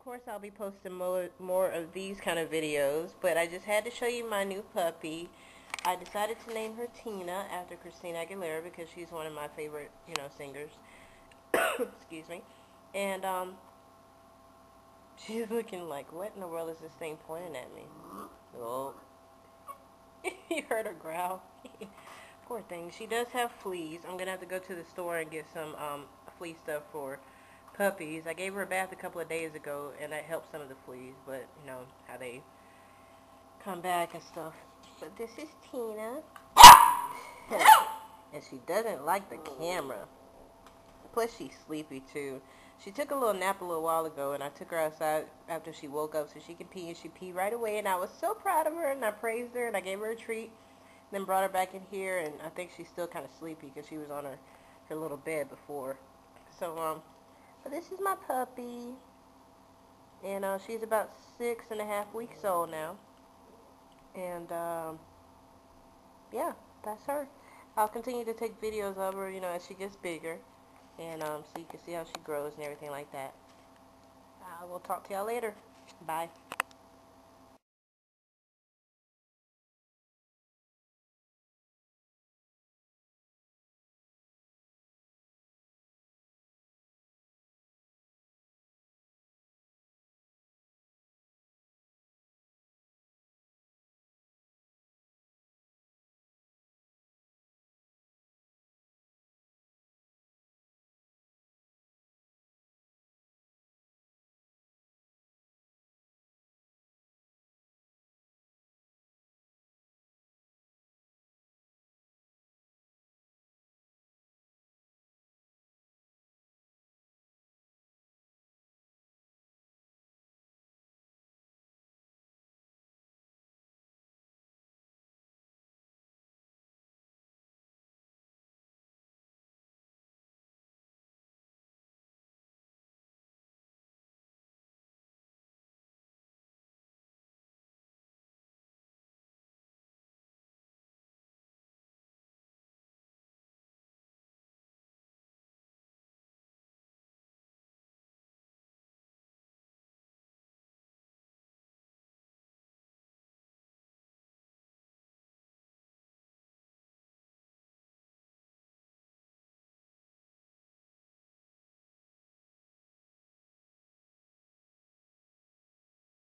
course, I'll be posting more of these kind of videos, but I just had to show you my new puppy. I decided to name her Tina after Christina Aguilera because she's one of my favorite, singers. Excuse me. And she's looking like, what in the world is this thing pointing at me? Oh, you heard her growl. Poor thing. She does have fleas. I'm gonna have to go to the store and get some flea stuff for puppies. I gave her a bath a couple of days ago, and that helped some of the fleas. But you know how they come back and stuff. But this is Tina, and she doesn't like the camera. Plus, she's sleepy too. She took a little nap a little while ago, and I took her outside after she woke up so she could pee, and she peed right away. And I was so proud of her, and I praised her, and I gave her a treat. Then brought her back in here, and I think she's still kind of sleepy because she was on her little bed before. So, but this is my puppy, and she's about 6.5 weeks old now. And, yeah, that's her. I'll continue to take videos of her, as she gets bigger, and so you can see how she grows and everything like that. We'll talk to y'all later. Bye.